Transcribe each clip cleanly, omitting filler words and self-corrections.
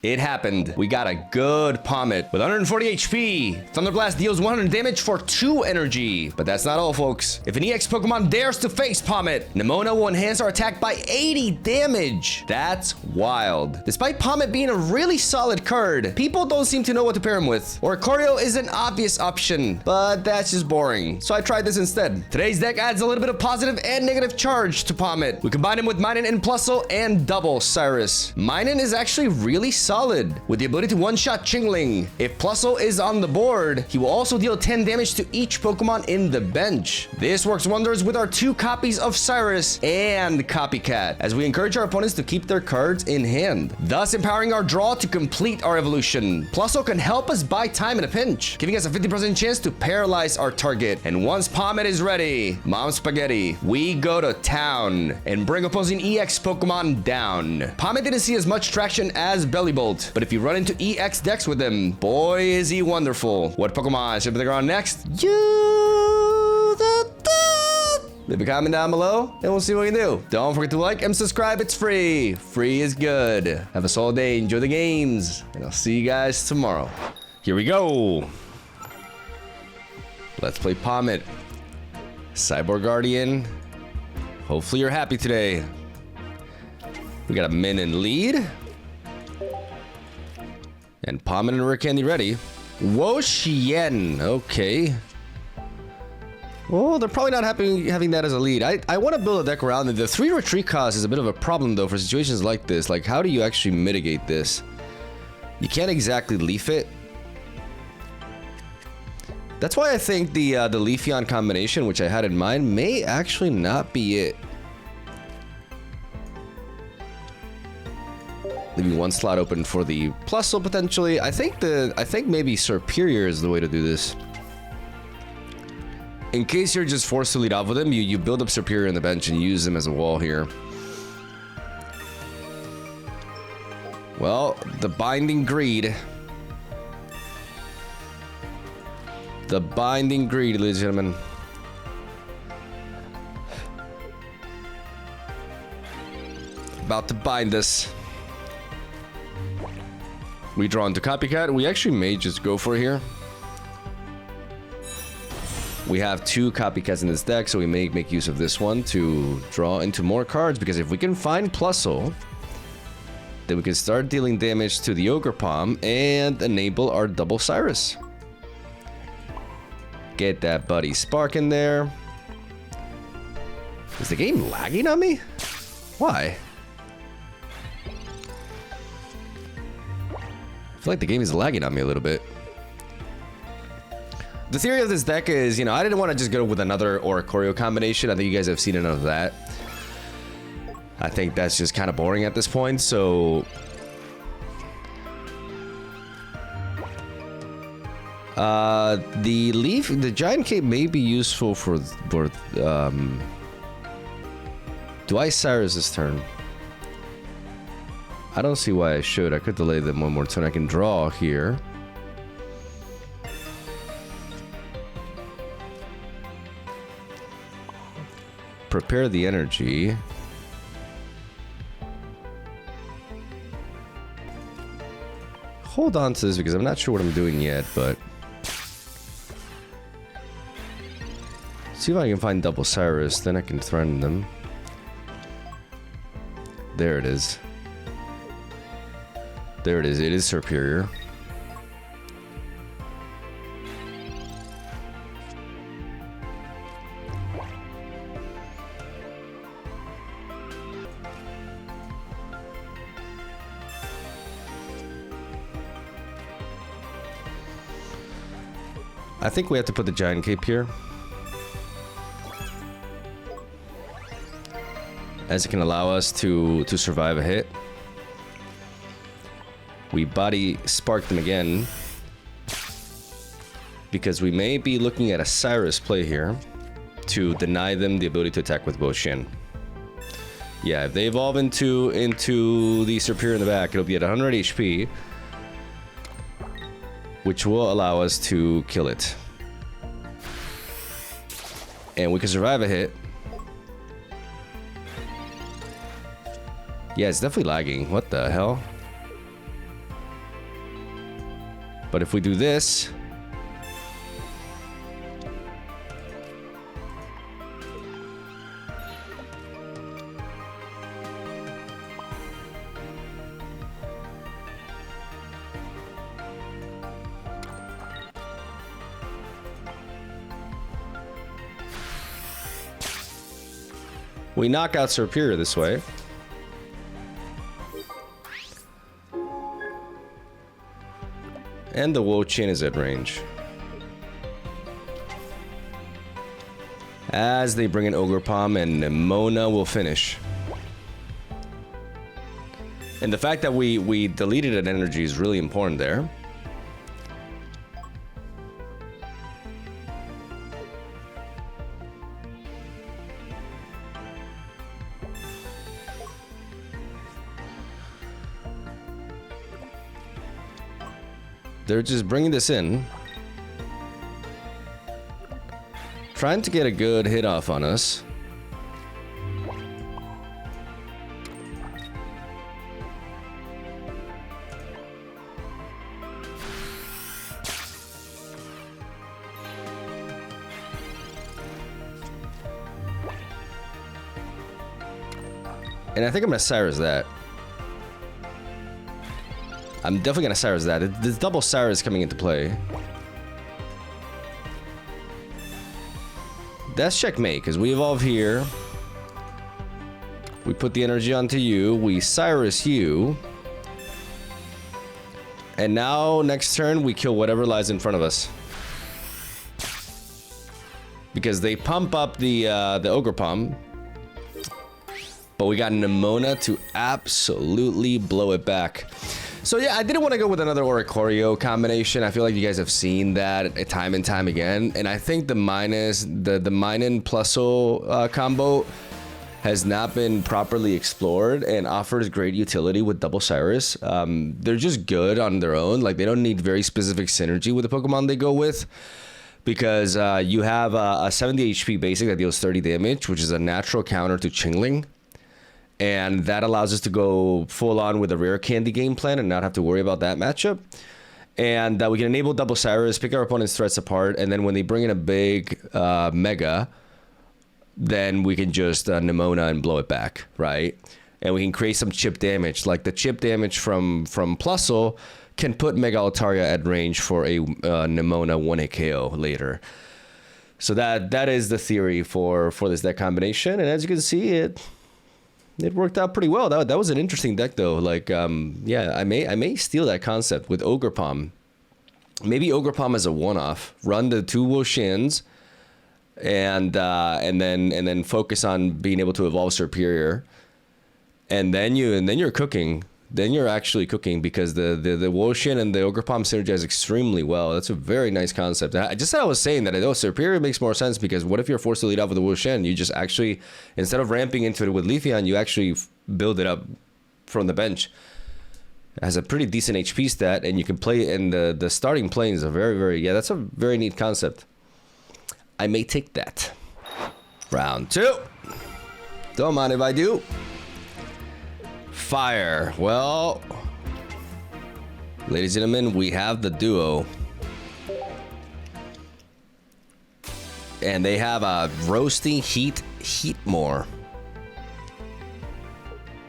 It happened. We got a good Pommet with 140 HP. Thunder Blast deals 100 damage for 2 energy. But that's not all, folks. If an EX Pokemon dares to face Pommet, Nemona will enhance our attack by 80 damage. That's wild. Despite Pommet being a really solid card, people don't seem to know what to pair him with. Oricorio is an obvious option, but that's just boring. So I tried this instead. Today's deck adds a little bit of positive and negative charge to Pommet. We combine him with Minun and Plusle and double Cyrus. Minun is actually really solid with the ability to one-shot Chingling. If Plusle is on the board, he will also deal 10 damage to each Pokemon in the bench. This works wonders with our 2 copies of Cyrus and Copycat, as we encourage our opponents to keep their cards in hand, thus empowering our draw to complete our evolution. Plusle can help us buy time in a pinch, giving us a 50% chance to paralyze our target. And once Pommet is ready, Mom Spaghetti, we go to town and bring opposing EX Pokemon down. Pommet didn't see as much traction as Bellybolt, but if you run into EX decks with him, boy is he wonderful. What Pokemon should be on next? Leave a comment down below and we'll see what we can do. Don't forget to like and subscribe. It's free. Free is good. Have a solid day. Enjoy the games. And I'll see you guys tomorrow. Here we go. Let's play Pommet. Cyborg Guardian. Hopefully you're happy today. We got a Min in lead. And Pommet and Rare Candy ready. Wo-Chien. Okay. Well, they're probably not having that as a lead. I want to build a deck around it. The 3 retreat cost is a bit of a problem, though, for situations like this. Like, how do you actually mitigate this? You can't exactly leaf it. That's why I think the Leafeon combination, which I had in mind, may actually not be it. Leaving 1 slot open for the Plusle potentially. I think maybe Serperior is the way to do this. In case you're just forced to lead off with him, you build up Serperior in the bench and use him as a wall here. Well, the Binding Greed. The Binding Greed, ladies and gentlemen. About to bind us. We draw into Copycat. We actually may just go for it here. We have 2 Copycats in this deck, so we may make use of this one to draw into more cards, because if we can find Plusle, then we can start dealing damage to the Ogre Palm and enable our double Cyrus. Get that Buddy Spark in there. Is the game lagging on me? Why? I feel like the game is lagging on me a little bit. The theory of this deck is, you know, I didn't want to just go with another Oricorio combination. I think you guys have seen enough of that. I think that's just kind of boring at this point, so... the Giant Cape may be useful for do I Cyrus this turn? I don't see why I should. I could delay them 1 more turn. I can draw here. Prepare the energy. Hold on to this because I'm not sure what I'm doing yet, but... see if I can find double Cyrus, then I can threaten them. There it is. There it is. It is Serperior. I think we have to put the Giant Cape here, as it can allow us to survive a hit. We Body Spark them again, because we may be looking at a Cyrus play here to deny them the ability to attack with Wo-Chien. Yeah, if they evolve into the Serperior in the back, it'll be at 100 HP, which will allow us to kill it. And we can survive a hit. Yeah, it's definitely lagging. What the hell? But if we do this, we knock out Superior this way. And the Wo-Chin is at range. As they bring in Ogre Palm, and Nemona will finish. And the fact that we deleted an energy is really important there. They're just bringing this in. Trying to get a good hit off on us. And I think I'm gonna Cyrus that. I'm definitely gonna Cyrus that. This double Cyrus coming into play. That's checkmate, because we evolve here. We put the energy onto you. We Cyrus you. And now, next turn, we kill whatever lies in front of us. Because they pump up the Ogre Palm. But we got Nemona to absolutely blow it back. So yeah, I didn't want to go with another Oricorio combination. I feel like you guys have seen that time and time again. And I think the Minen Pluso combo has not been properly explored and offers great utility with double Cyrus. They're just good on their own. Like, they don't need very specific synergy with the Pokemon they go with. Because you have a 70 HP basic that deals 30 damage, which is a natural counter to Chingling. And that allows us to go full on with a rare candy game plan and not have to worry about that matchup. And we can enable double Cyrus, pick our opponent's threats apart, and then when they bring in a big Mega, then we can just Nemona and blow it back, right? And we can create some chip damage. Like the chip damage from Plusle can put Mega Altaria at range for a Nemona 1-hit KO later. So that is the theory for this deck combination. And as you can see, it worked out pretty well. That was an interesting deck, though. Like, yeah, I may steal that concept with Ogre Palm. Maybe Ogre Palm as a one-off. Run the 2 Wo-Shins, and then focus on being able to evolve Superior. And then you're cooking. Then you're actually cooking, because the Wo-Shin and the Ogre Palm synergize extremely well. That's a very nice concept. I was saying that Superior makes more sense, because what if you're forced to lead off with the Wo-Shin? You just actually, instead of ramping into it with Leafeon, you actually build it up from the bench. It has a pretty decent HP stat, and you can play it in the starting planes. Are very, yeah, that's a very neat concept. I may take that. Round 2. Don't mind if I do. Fire. Well, ladies and gentlemen, we have the duo. And they have a roasting heat more.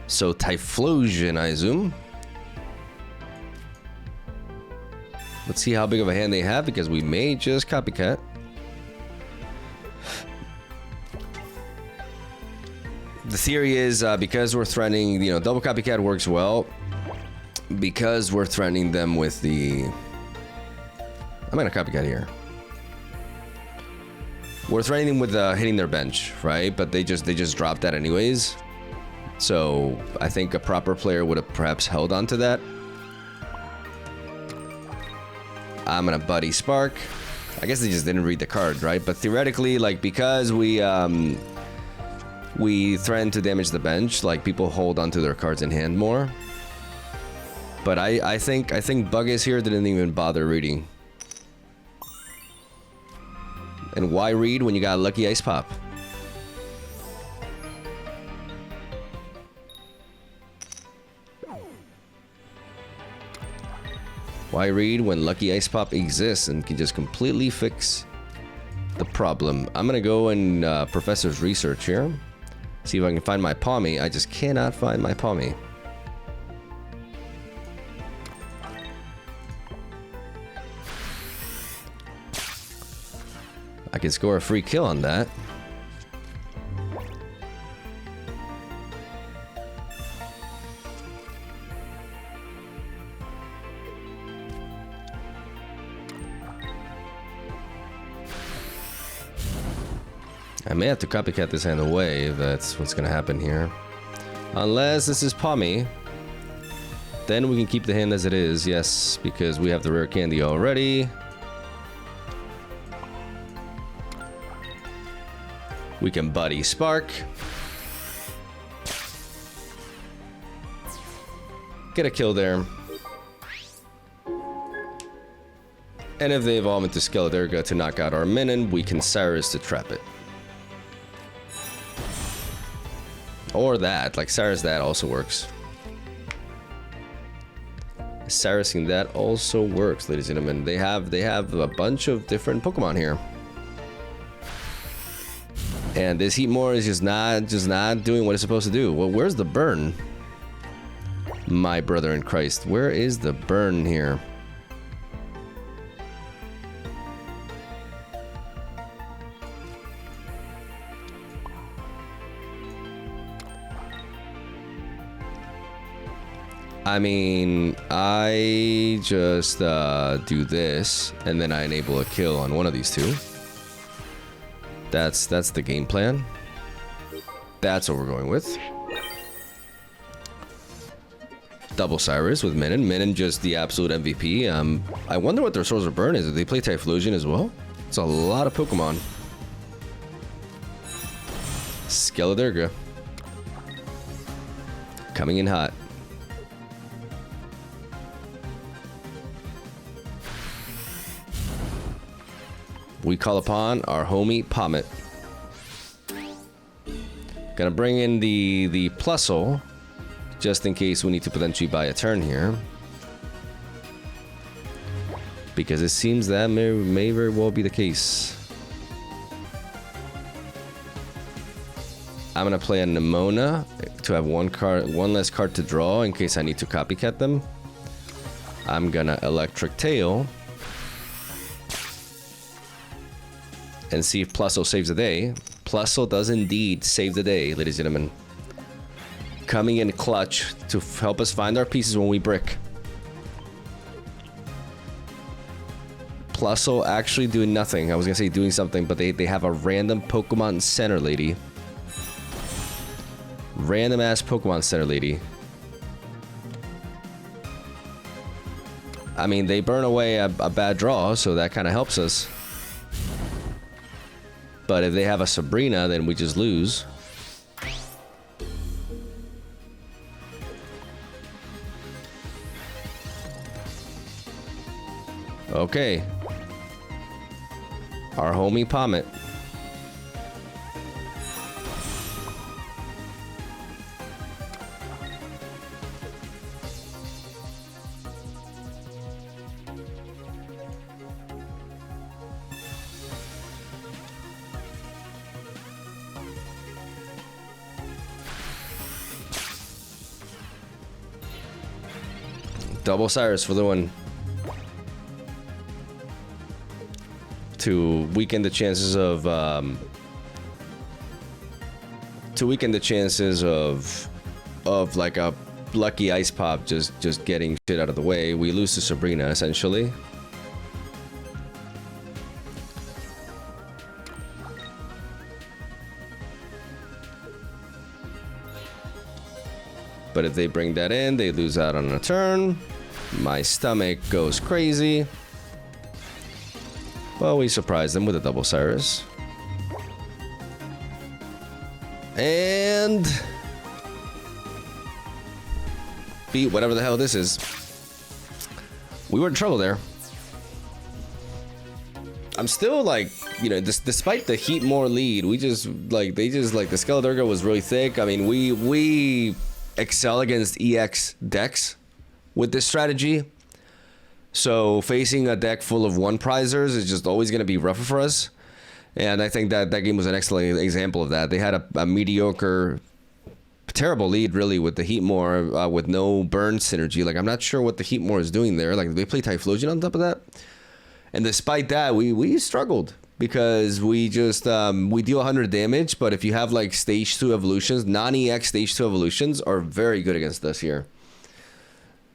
So Typhlosion, I assume. Let's see how big of a hand they have, because we may just copycat. The theory is because we're threatening, double copycat works well. Because we're threatening them with the... I'm gonna copycat here. We're threatening them with hitting their bench, right? But they just dropped that anyways. So I think a proper player would have perhaps held on to that. I'm gonna Buddy Spark. I guess they just didn't read the card, right? But theoretically, like, because we threaten to damage the bench, like, people hold onto their cards in hand more. But I think Buggies here didn't even bother reading. And why read when you got a Lucky Ice Pop? Why read when Lucky Ice Pop exists and can just completely fix the problem? I'm gonna go in Professor's research here. See if I can find my Pommet. I just cannot find my Pommet. I can score a free kill on that. I may have to copycat this hand away if that's what's gonna happen here. Unless this is Pommet. Then we can keep the hand as it is, yes, because we have the rare candy already. We can Buddy Spark. Get a kill there. And if they evolve into Skeledirga to knock out our minion, we can Cyrus to trap it. Or that, like Cyrus that also works. Cyrusing that also works, ladies and gentlemen. They have a bunch of different Pokemon here. And this Heatmore is just not doing what it's supposed to do. Well, where's the burn? My brother in Christ, where is the burn here? I mean, I just do this, and then I enable a kill on one of these two. That's the game plan. That's what we're going with. Double Cyrus with Minin. Minin just the absolute MVP. I wonder what their Source of Burn is. If they play Typhlosion as well? It's a lot of Pokemon. Skeledirga. Coming in hot. We call upon our homie Pommet. Gonna bring in the Plusle, just in case we need to potentially buy a turn here. Because it seems that may very well be the case. I'm gonna play a Nemona to have one less card to draw in case I need to copycat them. I'm gonna Electric Tail. And see if Plusle saves the day. Plusle does indeed save the day, ladies and gentlemen. Coming in clutch to help us find our pieces when we brick. Plusle actually doing nothing. I was gonna say doing something, but they have a random Pokemon Center lady. Random ass Pokemon Center lady. I mean, they burn away a bad draw, so that kind of helps us. But if they have a Sabrina, then we just lose. Okay. Our homie Pommet. Double Cyrus for the win. To weaken the chances of like a Lucky Ice Pop just getting shit out of the way. We lose to Sabrina essentially. But if they bring that in, they lose out on a turn. My stomach goes crazy. Well, we surprise them with a Double Cyrus. And beat whatever the hell this is. We were in trouble there. I'm still like, you know, despite the Heatmore lead, the Skeledirga was really thick. I mean, we excel against EX decks with this strategy. So facing a deck full of one prizers is just always going to be rougher for us. And I think that that game was an excellent example of that. They had a mediocre, terrible lead really with the Heatmore with no burn synergy. Like I'm not sure what the Heatmore is doing there. Like they play Typhlosion on top of that. And despite that, we struggled because we just we deal 100 damage. But if you have like stage 2 evolutions, non-EX stage 2 evolutions are very good against us here.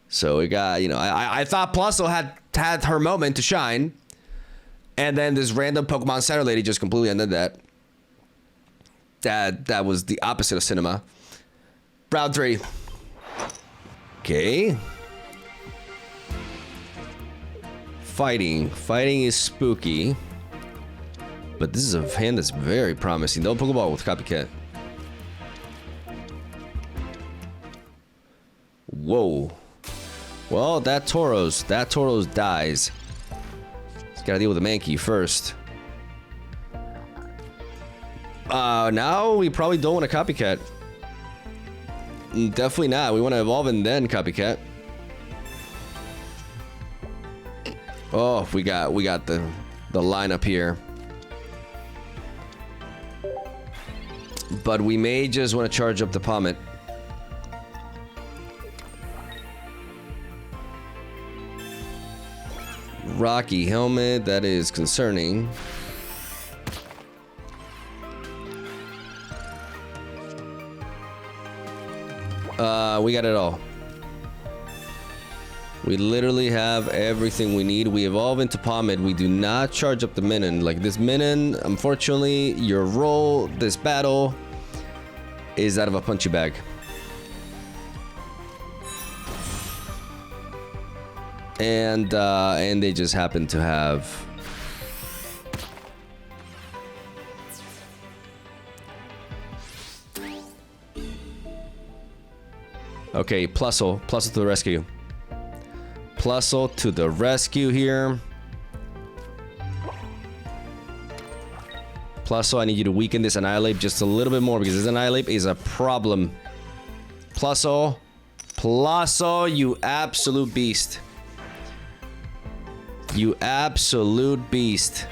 So we got, you know, I thought Plusso had her moment to shine. And then this random Pokemon Center lady just completely ended that. That was the opposite of cinema. Round 3. Okay. Fighting is spooky. But this is a hand that's very promising. No Pokeball with Copycat. Whoa. Well, that Tauros dies. Just gotta deal with the Mankey first. Now we probably don't want a Copycat. Definitely not. We want to evolve and then Copycat. Oh, we got the lineup here. But we may just want to charge up the Pommet. Rocky helmet, that is concerning. We got it all. We literally have everything we need. We evolve into Pommet. We do not charge up the Minin. Like this Minin, unfortunately, your role this battle is out of a punchy bag. And they just happen to have okay, Plusle to the rescue. Plusle to the rescue here. Plusle, I need you to weaken this Annihilate just a little bit more because this Annihilate is a problem. Plusle, you absolute beast. You absolute beast.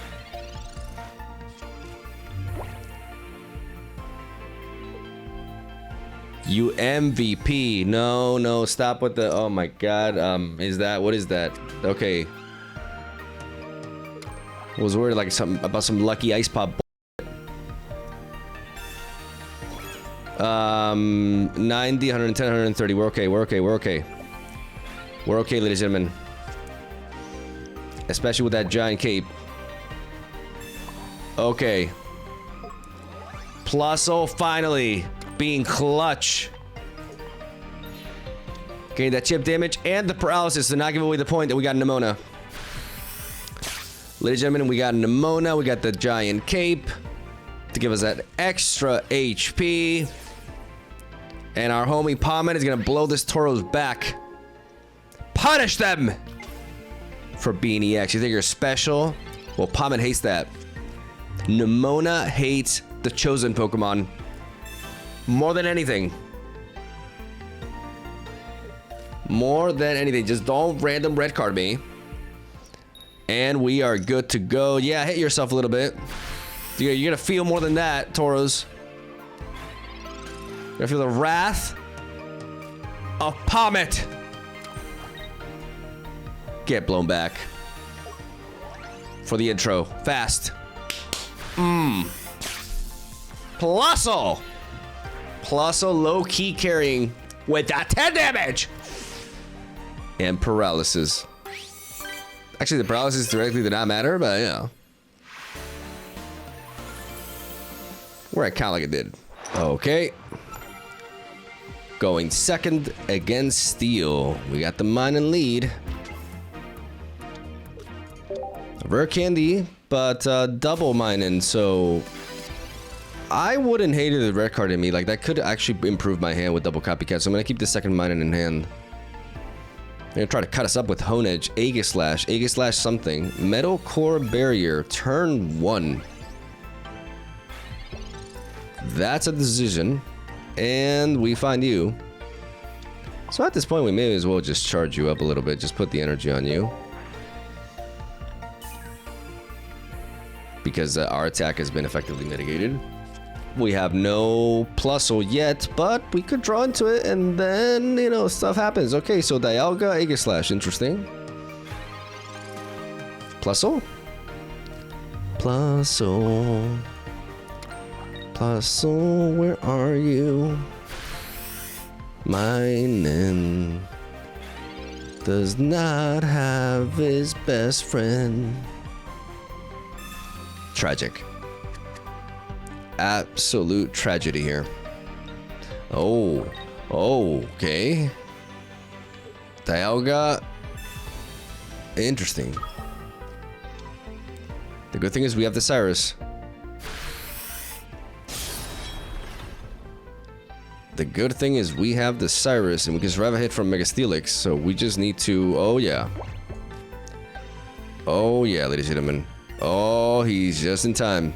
You MVP. No, stop with the, oh my god. What is that? Okay. I was worried like something about some lucky ice pop. 90, 110, 130. We're okay. We're okay, ladies and gentlemen. Especially with that giant cape. Okay. Plusle finally being clutch. Okay, that chip damage and the paralysis to not give away the point that we got Nemona. Ladies and gentlemen, we got Nemona. We got the giant cape to give us that extra HP. And our homie Pommet is gonna blow this Tauros back. Punish them for being EX. You think you're special? Well, Pommet hates that. Nemona hates the chosen Pokemon more than anything. More than anything. Just don't random red card me. And we are good to go. Yeah, hit yourself a little bit. You're gonna feel more than that, Tauros. You're gonna feel the wrath of Pommet. Get blown back. For the intro. Fast. Plusle low-key carrying with that 10 damage. And paralysis. Actually, the paralysis directly did not matter, but you know. Where I count like it did. Okay. Going second against Steel. We got the Minun lead. Rare candy, but double Minun, so I wouldn't hate it if red card in me. Like that could actually improve my hand with double Copycat, so I'm gonna keep the second Minun in hand. I'm gonna try to cut us up with Honedge, Aegislash something. Metal Core Barrier, turn 1. That's a decision. And we find you. So at this point, we may as well just charge you up a little bit. Just put the energy on you. because our attack has been effectively mitigated. We have no Plusle yet, but we could draw into it, and then, you know, stuff happens. Okay, so Dialga, Aegislash, interesting. Plusle? Plusle. Plusle, where are you? Mine does not have his best friend. Tragic. Absolute tragedy here. Oh, okay. Dialga. Interesting. The good thing is we have the Cyrus. The good thing is we have the Cyrus, and we can survive a hit from Mega Steelix, so we just need to... Oh, yeah. Oh, yeah, ladies and gentlemen. Oh, he's just in time.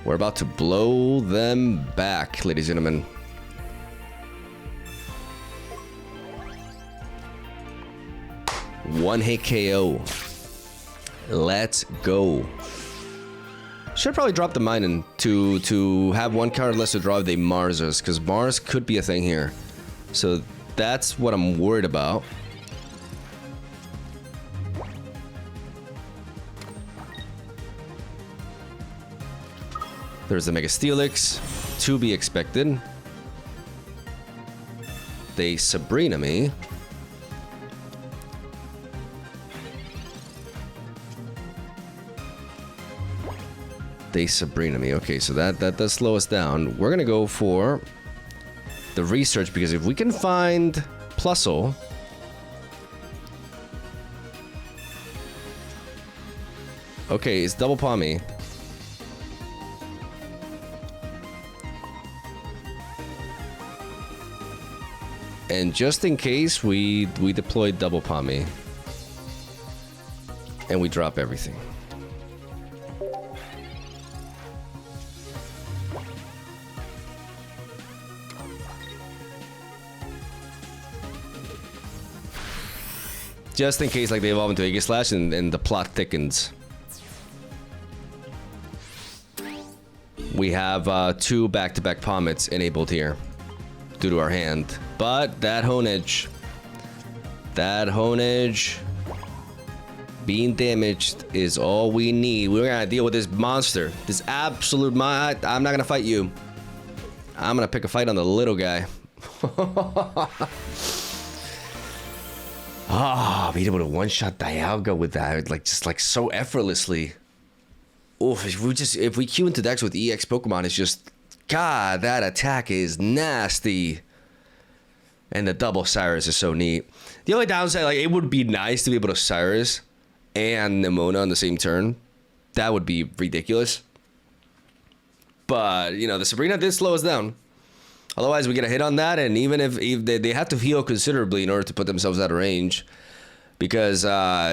We're about to blow them back, ladies and gentlemen. One hit KO. Let's go. Should probably drop the Minun to have one card less to draw if they Mars us, because Mars could be a thing here. So that's what I'm worried about. There's the Mega Steelix, to be expected. They Sabrina me. They Sabrina me. Okay, so that does slow us down. We're gonna go for the research, because if we can find Plusle, okay, it's double paw me. And just in case, we deploy double paw me. And we drop everything. Just in case, like, they evolve into Aegislash and the plot thickens. We have 2 back-to-back Pommets enabled here due to our hand. But that Honedge being damaged is all we need. We're gonna deal with this monster. This absolute I'm not gonna fight you. I'm gonna pick a fight on the little guy. Ah, being able to one-shot Dialga with that, like, just like so effortlessly. Oof, if we queue into decks with EX Pokemon, it's just, God, that attack is nasty. And the double Cyrus is so neat. The only downside, like, it would be nice to be able to Cyrus and Nemona on the same turn. That would be ridiculous. But, you know, the Sabrina did slow us down. Otherwise, we get a hit on that, and even if they have to heal considerably in order to put themselves out of range, because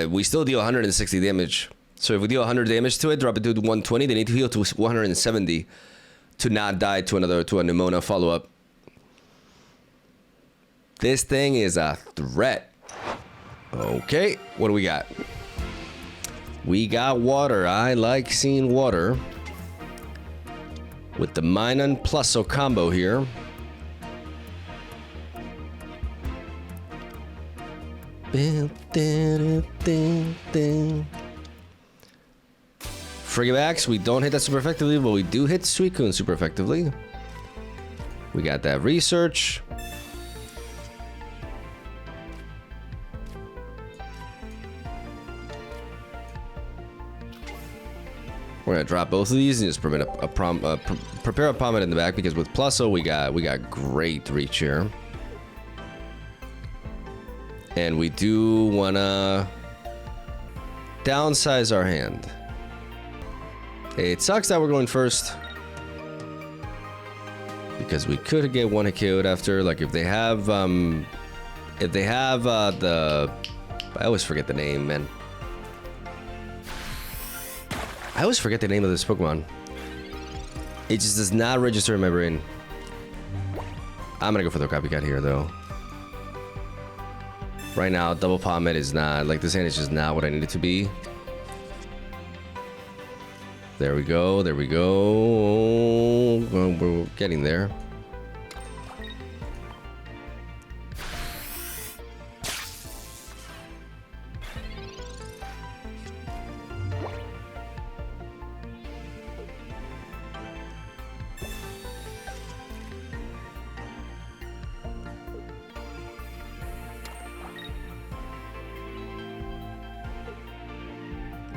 we still deal 160 damage. So if we deal 100 damage to it, drop it to 120, they need to heal to 170 to not die to a Nemona follow-up. This thing is a threat. Okay, what do we got? We got water. I like seeing water. With the Minun Plusle combo here. Frigibax, we don't hit that super effectively, but we do hit Suicune super effectively. We got that research. We're gonna drop both of these and just prepare a Pommet in the back, because with Plusle we got great reach here. And we do wanna downsize our hand. It sucks that we're going first, because we could get one hit KO'd after. Like, if they have the, I always forget the name, man. I always forget the name of this Pokemon. It just does not register in my brain. I'm gonna go for the copycat here, though. Right now, double Pommet is not, like, this hand is just not what I need it to be. There we go, there we go. We're getting there.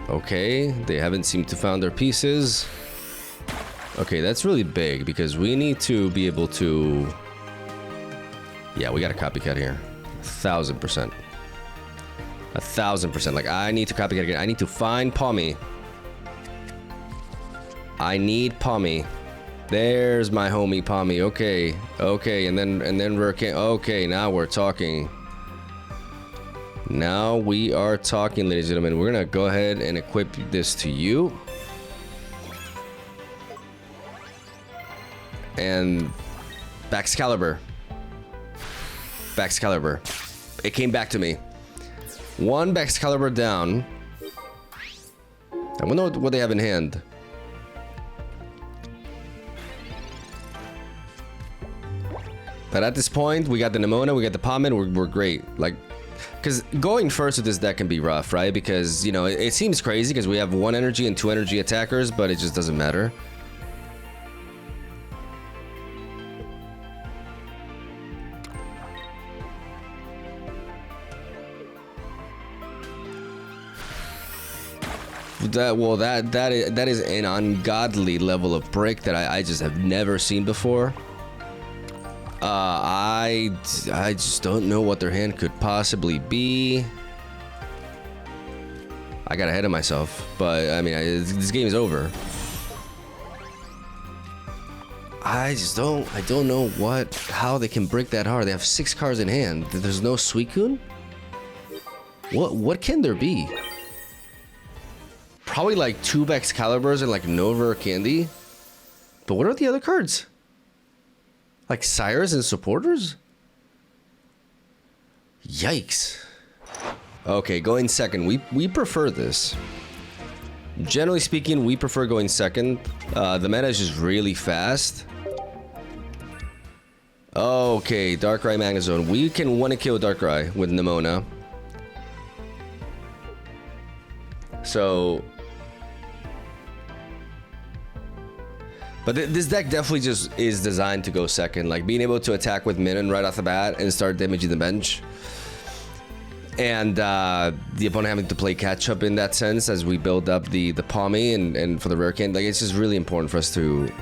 Okay, they haven't seemed to found their pieces. Okay, that's really big because we need to be able to... Yeah, we got a copycat here. 1000%. 1000%. Like, I need to copycat again. I need to find Pommet. I need Pommet. There's my homie Pommet. Okay, okay, and then we're... Okay, now we're talking. Now we are talking, ladies and gentlemen. We're gonna go ahead and equip this to you. And Baxcalibur. Baxcalibur. It came back to me. One Baxcalibur down. I wonder what they have in hand. But at this point, we got the Nemona, we got the Pommet, we're great. Like, because going first with this deck can be rough, right? Because, you know, it seems crazy because we have 1 energy and 2 energy attackers, but it just doesn't matter. That is an ungodly level of break that I just have never seen before. I just don't know what their hand could possibly be. I got ahead of myself, but I mean, this game is over. I don't know how they can break that hard. They have 6 cards in hand. There's no Suicune? What can there be? Probably like 2 Excaliburs and like Nova Candy. But what are the other cards? Like Sires and Supporters? Yikes. Okay, going second. We prefer this. Generally speaking, we prefer going second. The meta is just really fast. Okay, Darkrai Magnezone. We can one kill Darkrai with Nemona. So... But this deck definitely just is designed to go second. Like, being able to attack with Minion right off the bat and start damaging the bench. And the opponent having to play catch up in that sense as we build up the Pommet and for the rare can. Like, it's just really important for us to...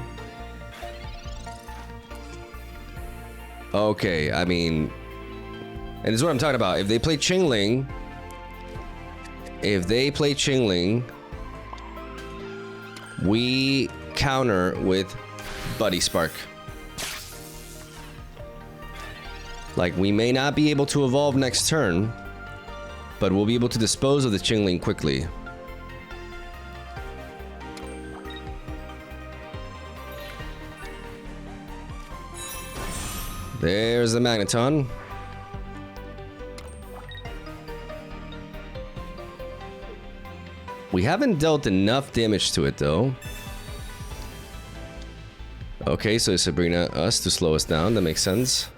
Okay, I mean... And this is what I'm talking about. If they play Chingling... We counter with Buddy Spark. Like, we may not be able to evolve next turn, but we'll be able to dispose of the Chingling quickly. There's the Magneton. We haven't dealt enough damage to it, though. Okay, so Sabrina us to slow us down. That makes sense.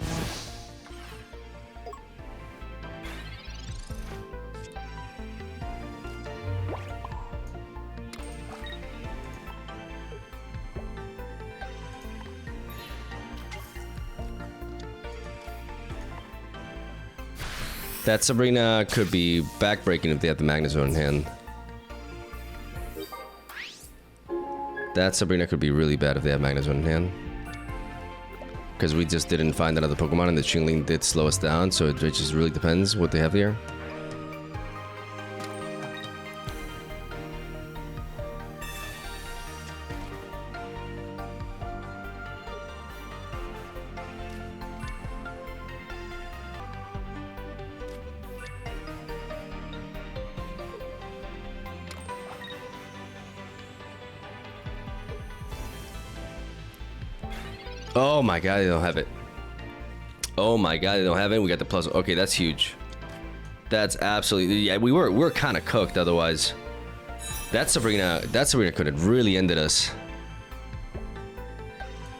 That Sabrina could be backbreaking if they have the Magnezone in hand. That Sabrina could be really bad if they have Magnezone in hand. Because we just didn't find another Pokemon and the Chingling did slow us down, so it just really depends what they have here. Oh my god, they don't have it. Oh my god, they don't have it. We got the plus. Okay, that's huge. That's absolutely, yeah, we're kind of cooked otherwise. That Sabrina could have really ended us.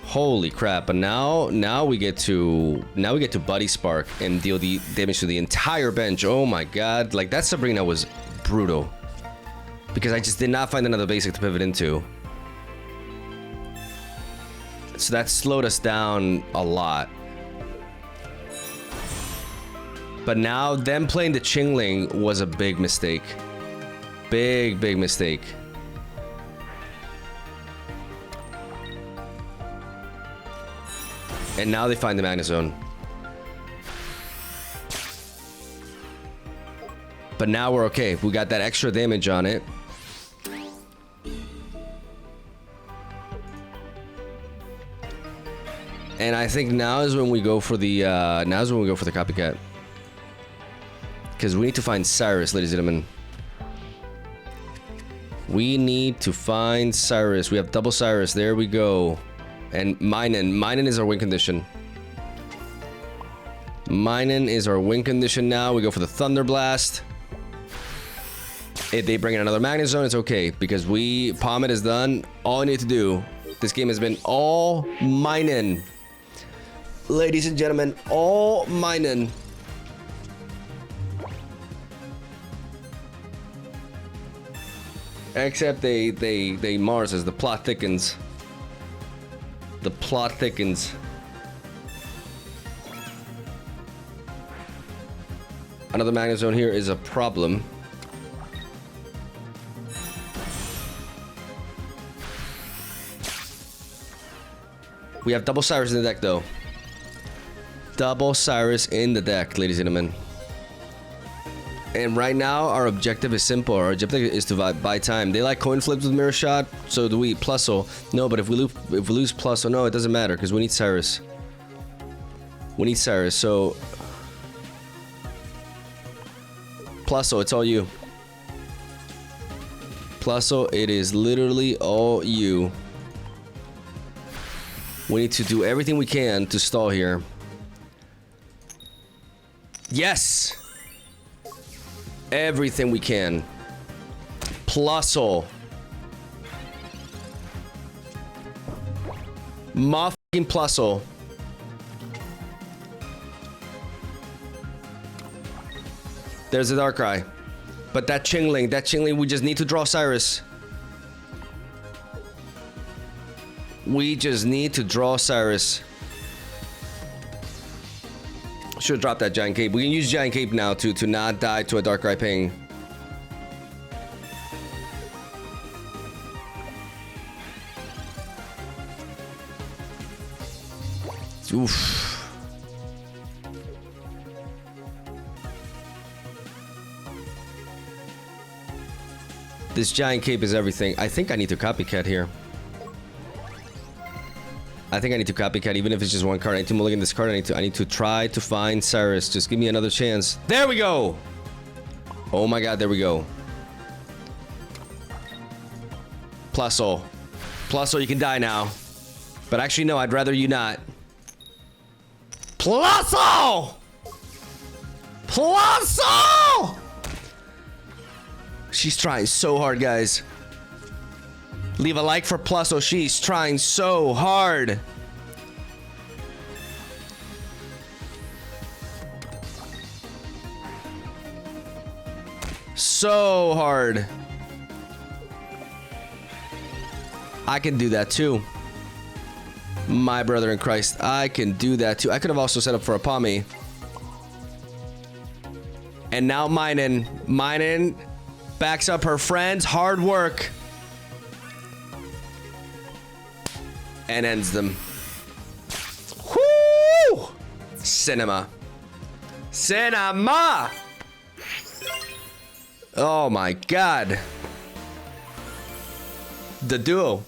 Holy crap. But now we get to Buddy Spark and deal the damage to the entire bench. Oh my god. Like, that Sabrina was brutal. Because I just did not find another basic to pivot into. So that slowed us down a lot. But now, them playing the Chingling was a big mistake. Big mistake. And now they find the Magnezone. But now we're okay. We got that extra damage on it. And I think now is when we go for the copycat. Because we need to find Cyrus, ladies and gentlemen. We need to find Cyrus. We have double Cyrus. There we go. And Minun. Minun is our win condition. Minun is our win condition now. We go for the Thunder Blast. If they bring in another Magnezone, it's okay. Because Pommet is done. All I need to do. This game has been all Minun. Ladies and gentlemen, all Minun. Except they Mars as the plot thickens. The plot thickens. Another Magnezone here is a problem. We have double Cyrus in the deck though. Double Cyrus in the deck, ladies and gentlemen. And right now, our objective is simple. Our objective is to buy time. They like coin flips with Mirror Shot, so do we. Plusle. No, but if we lose Plusle, no, it doesn't matter because we need Cyrus. We need Cyrus, so Plusle, it's all you. Plusle, it is literally all you. We need to do everything we can to stall here. Yes! Everything we can. Plusle. Motherfucking Plusle. There's a Darkrai. But that Chingling, we just need to draw Cyrus. We just need to draw Cyrus. Should drop that Giant Cape. We can use Giant Cape now to not die to a Darkrai ping. Oof. This Giant Cape is everything. I think I need to copycat here. I think I need to copycat, even if it's just one card. I need to mulligan this card. I need to try to find Cyrus. Just give me another chance. There we go! Oh my god, there we go. Plusle. Plusle, you can die now. But actually, no, I'd rather you not. Plusle! Plusle! She's trying so hard, guys. Leave a like for Plusle. She's trying so hard. So hard. I can do that too. My brother in Christ, I can do that too. I could have also set up for a Pommet. And now Minun. Minun backs up her friend's hard work. And ends them. Whoo! Cinema. Cinema! Oh my god. The duo.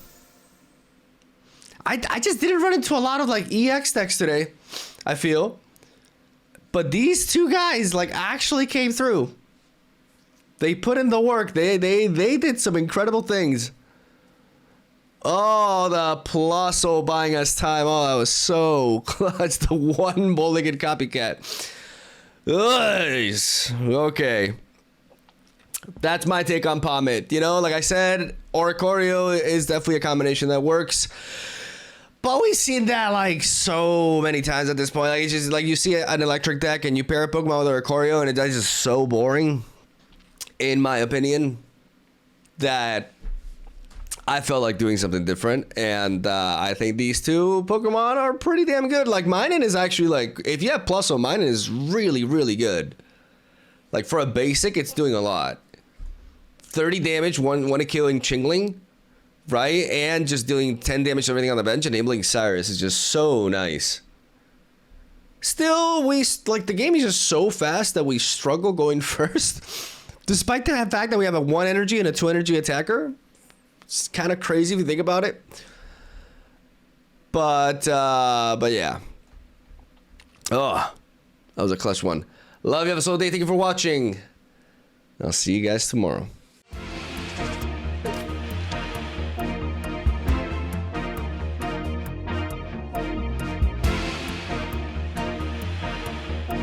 I just didn't run into a lot of like EX decks today, I feel. But these two guys like actually came through. They put in the work. They did some incredible things. Oh, the Plusle buying us time. Oh, that was so clutch. The one mulligan copycat. Nice. Okay. That's my take on Pommet. You know, like I said, Oricorio is definitely a combination that works. But we've seen that like so many times at this point. Like it's just like you see an electric deck and you pair a Pokemon with Oricorio and it's just so boring, in my opinion, that I felt like doing something different. And I think these two Pokemon are pretty damn good. Like Minun is actually like, if you have Plus, Minun is really, really good. Like for a basic, it's doing a lot. 30 damage, one a killing Chingling, right? And just doing 10 damage to everything on the bench. Enabling Cyrus is just so nice. Still, like the game is just so fast that we struggle going first. Despite the fact that we have a 1 energy and a 2 energy attacker. It's kind of crazy if you think about it. But yeah. Oh, that was a clutch one. Love you, have a soul day. Thank you for watching. I'll see you guys tomorrow.